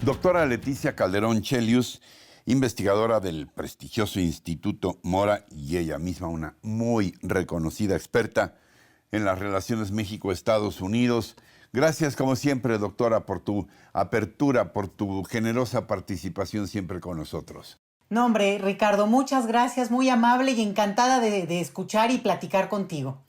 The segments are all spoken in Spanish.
Doctora Leticia Calderón Chelius, investigadora del prestigioso Instituto Mora y ella misma una muy reconocida experta en las relaciones México-Estados Unidos. Gracias, como siempre, doctora, por tu apertura, por tu generosa participación siempre con nosotros. No, hombre, Ricardo, muchas gracias, muy amable y encantada de escuchar y platicar contigo.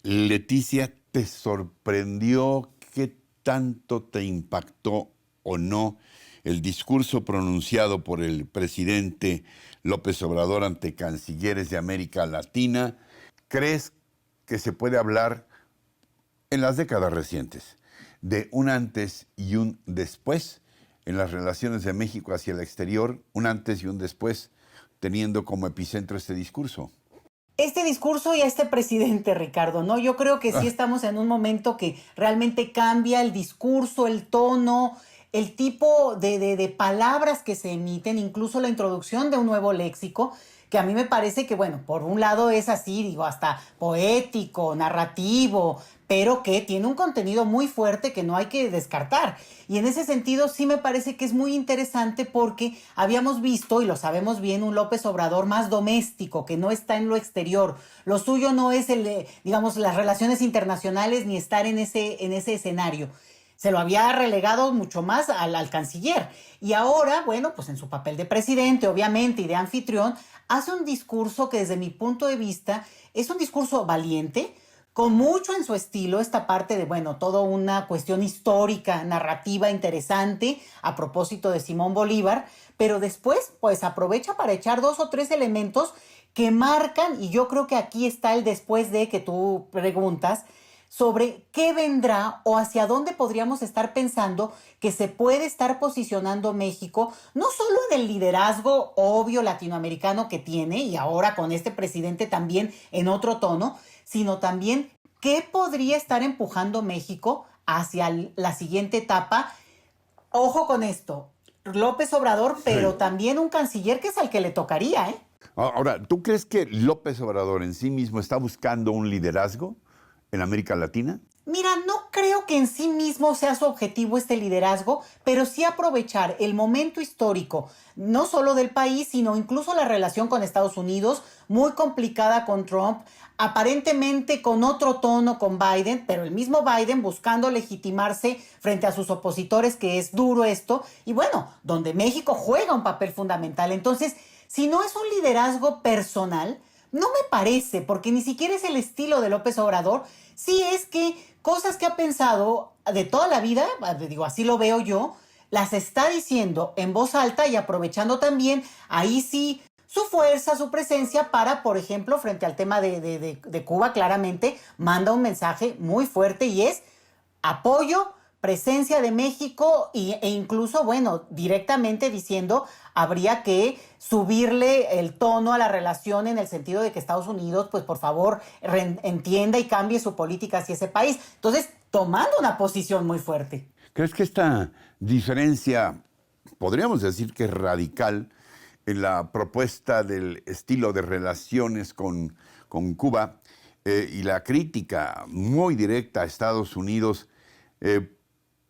Leticia, ¿te sorprendió? ¿Qué tanto te impactó o no el discurso pronunciado por el presidente López Obrador ante cancilleres de América Latina? ¿Crees que se puede hablar en las décadas recientes de un antes y un después en las relaciones de México hacia el exterior, un antes y un después, teniendo como epicentro este discurso? Este discurso y a este presidente, Ricardo, ¿no? Yo creo que sí estamos en un momento que realmente cambia el discurso, el tono, el tipo de palabras que se emiten, incluso la introducción de un nuevo léxico, que a mí me parece que, bueno, por un lado es así, digo, hasta poético, narrativo, pero que tiene un contenido muy fuerte que no hay que descartar. Y en ese sentido sí me parece que es muy interesante porque habíamos visto, y lo sabemos bien, un López Obrador más doméstico, que no está en lo exterior. Lo suyo no es digamos, las relaciones internacionales ni estar en ese escenario. Se lo había relegado mucho más al canciller. Y ahora, bueno, pues en su papel de presidente, obviamente, y de anfitrión, hace un discurso que desde mi punto de vista es un discurso valiente, con mucho en su estilo, esta parte de, bueno, toda una cuestión histórica, narrativa interesante, a propósito de Simón Bolívar, pero después, pues aprovecha para echar 2 o 3 elementos que marcan, y yo creo que aquí está el después de que tú preguntas, sobre qué vendrá o hacia dónde podríamos estar pensando que se puede estar posicionando México, no solo en el liderazgo obvio latinoamericano que tiene, y ahora con este presidente también en otro tono, sino también qué podría estar empujando México hacia la siguiente etapa. Ojo con esto, López Obrador, pero Sí. también un canciller que es al que le tocaría, ¿eh? Ahora, ¿tú crees que López Obrador en sí mismo está buscando un liderazgo en América Latina? Mira, no creo que en sí mismo sea su objetivo este liderazgo, pero sí aprovechar el momento histórico, no solo del país, sino incluso la relación con Estados Unidos, muy complicada con Trump, aparentemente con otro tono con Biden, pero el mismo Biden buscando legitimarse frente a sus opositores, que es duro esto, y bueno, donde México juega un papel fundamental. Entonces, si no es un liderazgo personal, no me parece, porque ni siquiera es el estilo de López Obrador. Sí es que cosas que ha pensado de toda la vida, digo, así lo veo yo, las está diciendo en voz alta y aprovechando también, ahí sí, su fuerza, su presencia para, por ejemplo, frente al tema de Cuba, claramente manda un mensaje muy fuerte y es apoyo, presencia de México e incluso, bueno, directamente diciendo habría que subirle el tono a la relación en el sentido de que Estados Unidos, pues por favor, entienda y cambie su política hacia ese país. Entonces, tomando una posición muy fuerte. ¿Crees que esta diferencia, podríamos decir que radical, en la propuesta del estilo de relaciones con Cuba y la crítica muy directa a Estados Unidos,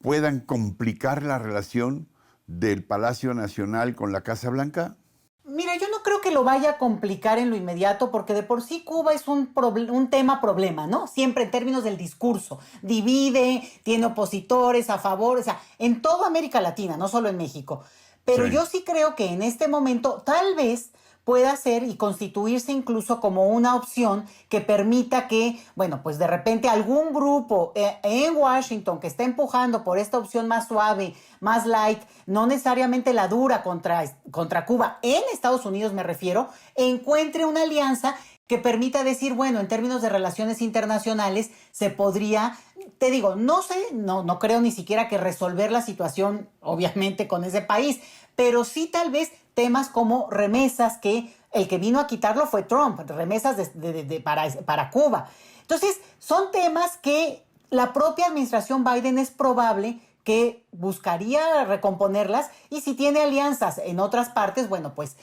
puedan complicar la relación del Palacio Nacional con la Casa Blanca? Mira, yo no creo que lo vaya a complicar en lo inmediato porque de por sí Cuba es un tema-problema, ¿no? Siempre en términos del discurso. Divide, tiene opositores, a favor, o sea, en toda América Latina, no solo en México. Pero Sí. yo sí creo que en este momento tal vez pueda ser y constituirse incluso como una opción que permita que, bueno, pues de repente algún grupo en Washington que está empujando por esta opción más suave, más light, no necesariamente la dura contra Cuba, en Estados Unidos me refiero, encuentre una alianza que permita decir, bueno, en términos de relaciones internacionales se podría, te digo, no sé, no creo ni siquiera que resolver la situación, obviamente, con ese país, pero sí tal vez temas como remesas, que el que vino a quitarlo fue Trump, remesas para Cuba. Entonces, son temas que la propia administración Biden es probable que buscaría recomponerlas y si tiene alianzas en otras partes, bueno, pues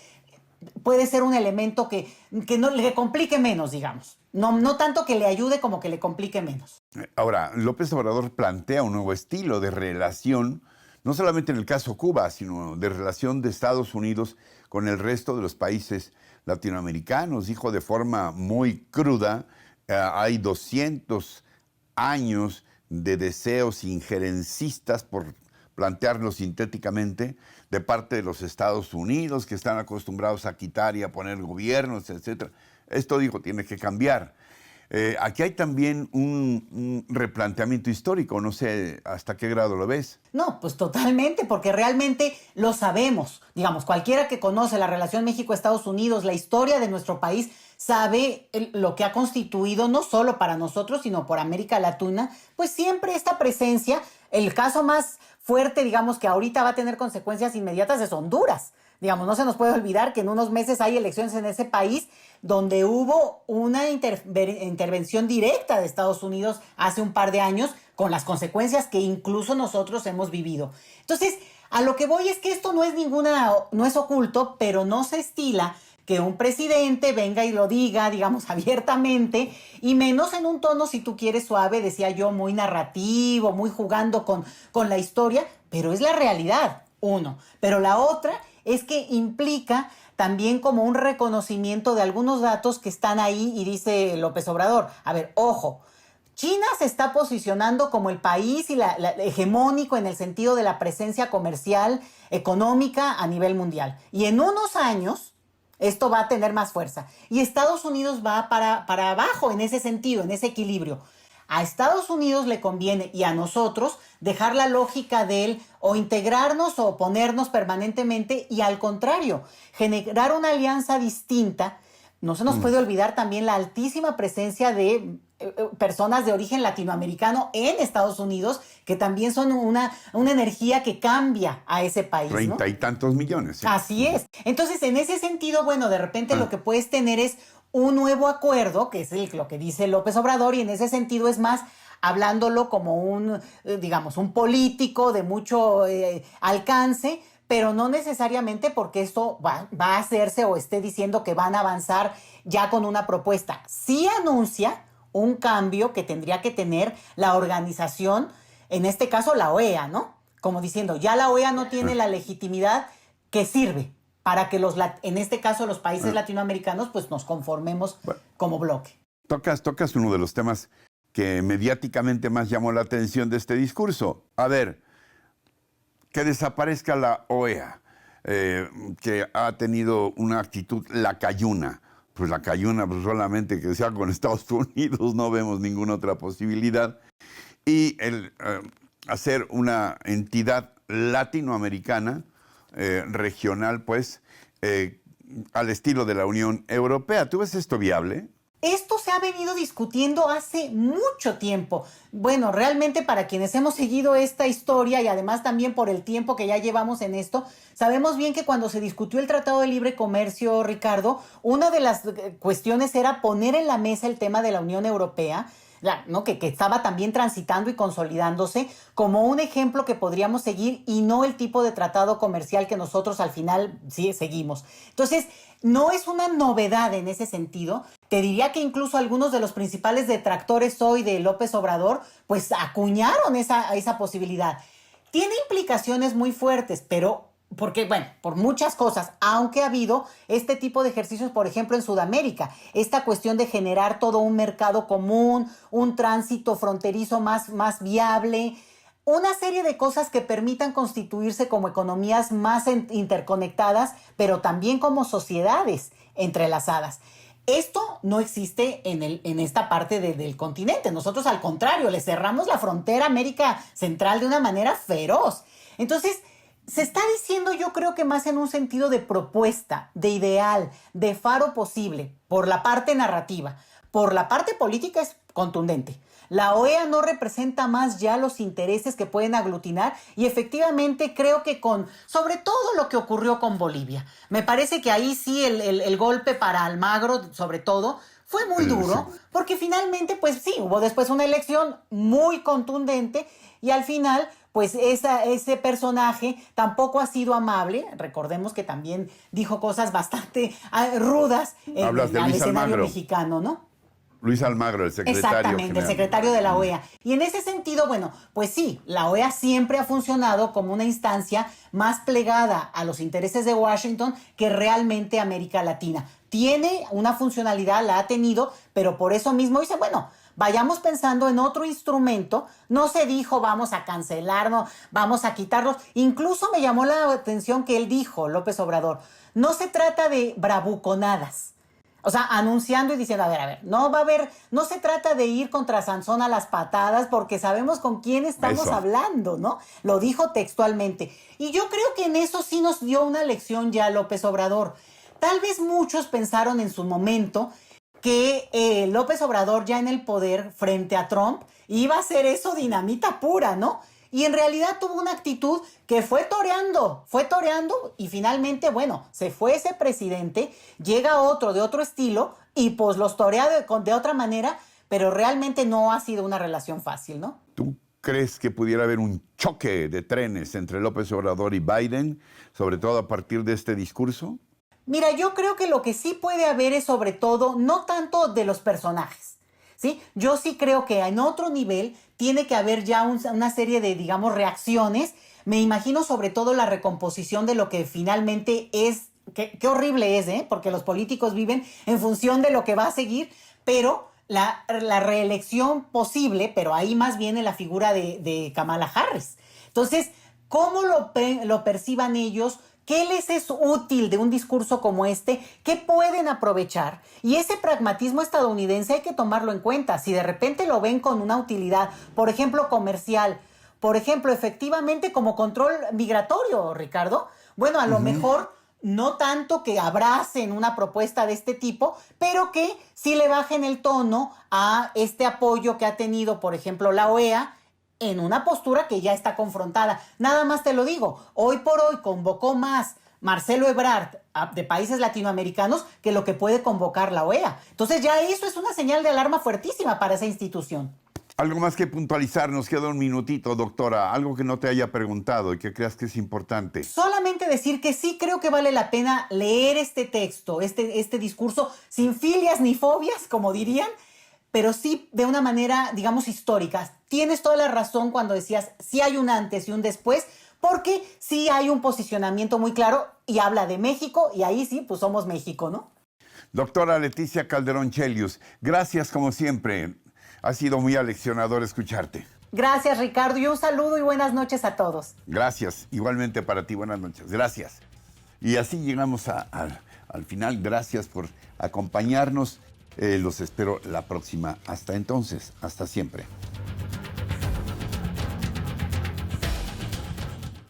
puede ser un elemento que no le complique menos, digamos. No tanto que le ayude como que le complique menos. Ahora, López Obrador plantea un nuevo estilo de relación, no solamente en el caso Cuba, sino de relación de Estados Unidos con el resto de los países latinoamericanos. Dijo de forma muy cruda, hay 200 años de deseos injerencistas, por plantearlo sintéticamente, de parte de los Estados Unidos, que están acostumbrados a quitar y a poner gobiernos, etc. Esto, dijo, tiene que cambiar. Aquí hay también un replanteamiento histórico, no sé hasta qué grado lo ves. No, pues totalmente, porque realmente lo sabemos. Digamos, cualquiera que conoce la relación México-Estados Unidos, la historia de nuestro país, sabe lo que ha constituido no solo para nosotros, sino por América Latina, pues siempre esta presencia. El caso más fuerte, digamos, que ahorita va a tener consecuencias inmediatas es Honduras. Digamos, no se nos puede olvidar que en unos meses hay elecciones en ese país donde hubo una intervención directa de Estados Unidos hace un par de años con las consecuencias que incluso nosotros hemos vivido. Entonces, a lo que voy es que esto no es oculto, pero no se estila que un presidente venga y lo diga, digamos, abiertamente, y menos en un tono, si tú quieres, suave, decía yo, muy narrativo, muy jugando con la historia, pero es la realidad, uno. Pero la otra es que implica también como un reconocimiento de algunos datos que están ahí, y dice López Obrador, a ver, ojo, China se está posicionando como el país hegemónico en el sentido de la presencia comercial, económica a nivel mundial. Y en unos años esto va a tener más fuerza. Y Estados Unidos va para abajo en ese sentido, en ese equilibrio. A Estados Unidos le conviene, y a nosotros, dejar la lógica del o integrarnos o oponernos permanentemente, y al contrario, generar una alianza distinta. No se nos puede olvidar también la altísima presencia de personas de origen latinoamericano en Estados Unidos, que también son una energía que cambia a ese país, ¿no? 30 y tantos millones. ¿Sí? Así es. Entonces, en ese sentido, bueno, de repente lo que puedes tener es un nuevo acuerdo, que es lo que dice López Obrador, y en ese sentido es más hablándolo como digamos, un político de mucho alcance, pero no necesariamente porque esto va a hacerse o esté diciendo que van a avanzar ya con una propuesta. Sí anuncia un cambio que tendría que tener la organización, en este caso la OEA, ¿no? Como diciendo, ya la OEA no tiene la legitimidad que sirve para que en este caso los países latinoamericanos pues nos conformemos como bloque. Tocas uno de los temas que mediáticamente más llamó la atención de este discurso. A ver, que desaparezca la OEA, que ha tenido una actitud lacayuna. Pues lacayuna, pues solamente que sea con Estados Unidos, no vemos ninguna otra posibilidad. Y hacer una entidad latinoamericana, regional, pues, al estilo de la Unión Europea. ¿Tú ves esto viable? Esto se ha venido discutiendo hace mucho tiempo. Bueno, realmente para quienes hemos seguido esta historia y además también por el tiempo que ya llevamos en esto, sabemos bien que cuando se discutió el Tratado de Libre Comercio, Ricardo, una de las cuestiones era poner en la mesa el tema de la Unión Europea, ¿no? que estaba también transitando y consolidándose como un ejemplo que podríamos seguir, y no el tipo de tratado comercial que nosotros al final sí seguimos. Entonces, no es una novedad en ese sentido. Te diría que incluso algunos de los principales detractores hoy de López Obrador pues acuñaron esa posibilidad. Tiene implicaciones muy fuertes, pero porque, bueno, por muchas cosas, aunque ha habido este tipo de ejercicios, por ejemplo, en Sudamérica, esta cuestión de generar todo un mercado común, un tránsito fronterizo más viable, una serie de cosas que permitan constituirse como economías más interconectadas, pero también como sociedades entrelazadas. Esto no existe en esta parte del continente. Nosotros, al contrario, le cerramos la frontera a América Central de una manera feroz. Entonces, se está diciendo, yo creo que más en un sentido de propuesta, de ideal, de faro posible, por la parte narrativa. Por la parte política es contundente. La OEA no representa más ya los intereses que pueden aglutinar, y efectivamente creo que sobre todo lo que ocurrió con Bolivia. Me parece que ahí sí el golpe para Almagro, sobre todo, fue muy duro, porque finalmente, pues sí, hubo después una elección muy contundente, y al final pues ese personaje tampoco ha sido amable. Recordemos que también dijo cosas bastante rudas al escenario mexicano, ¿no? Luis Almagro, el secretario Exactamente, general. el secretario de la OEA. Y en ese sentido, bueno, pues sí, la OEA siempre ha funcionado como una instancia más plegada a los intereses de Washington que realmente América Latina. Tiene una funcionalidad, la ha tenido, pero por eso mismo dice, bueno, vayamos pensando en otro instrumento. No se dijo vamos a cancelarnos, vamos a quitarlos. Incluso me llamó la atención que él dijo, López Obrador, no se trata de bravuconadas. O sea, anunciando y diciendo, a ver, no va a haber, no se trata de ir contra Sansón a las patadas porque sabemos con quién estamos hablando, ¿no? Lo dijo textualmente. Y yo creo que en eso sí nos dio una lección ya López Obrador. Tal vez muchos pensaron en su momento que López Obrador ya en el poder frente a Trump iba a ser eso dinamita pura, ¿no? Y en realidad tuvo una actitud que fue toreando y finalmente, bueno, se fue ese presidente, llega otro de otro estilo y pues los torea de otra manera, pero realmente no ha sido una relación fácil, ¿no? ¿Tú crees que pudiera haber un choque de trenes entre López Obrador y Biden, sobre todo a partir de este discurso? Mira, yo creo que lo que sí puede haber es sobre todo, no tanto de los personajes, ¿sí? Yo sí creo que en otro nivel tiene que haber ya una serie de, digamos, reacciones. Me imagino sobre todo la recomposición de lo que finalmente es, qué horrible es, ¿eh? Porque los políticos viven en función de lo que va a seguir, pero la reelección posible, pero ahí más viene la figura de Kamala Harris. Entonces, ¿cómo lo perciban ellos? ¿Qué les es útil de un discurso como este? ¿Qué pueden aprovechar? Y ese pragmatismo estadounidense hay que tomarlo en cuenta. Si de repente lo ven con una utilidad, por ejemplo, comercial, por ejemplo, efectivamente como control migratorio, Ricardo, bueno, a lo mejor no tanto que abracen una propuesta de este tipo, pero que sí le bajen el tono a este apoyo que ha tenido, por ejemplo, la OEA, en una postura que ya está confrontada. Nada más te lo digo, hoy por hoy convocó más Marcelo Ebrard de países latinoamericanos que lo que puede convocar la OEA. Entonces ya eso es una señal de alarma fuertísima para esa institución. Algo más que puntualizar, nos queda un minutito, doctora. Algo que no te haya preguntado y que creas que es importante. Solamente decir que sí creo que vale la pena leer este texto, este discurso, sin filias ni fobias, como dirían, pero sí de una manera, digamos, histórica. Tienes toda la razón cuando decías, sí hay un antes y un después, porque sí hay un posicionamiento muy claro y habla de México, y ahí sí, pues somos México, ¿no? Doctora Leticia Calderón Chelius, gracias como siempre. Ha sido muy aleccionador escucharte. Gracias, Ricardo, y un saludo y buenas noches a todos. Gracias, igualmente para ti, buenas noches. Gracias. Y así llegamos al final. Gracias por acompañarnos. Los espero la próxima. Hasta entonces, hasta siempre.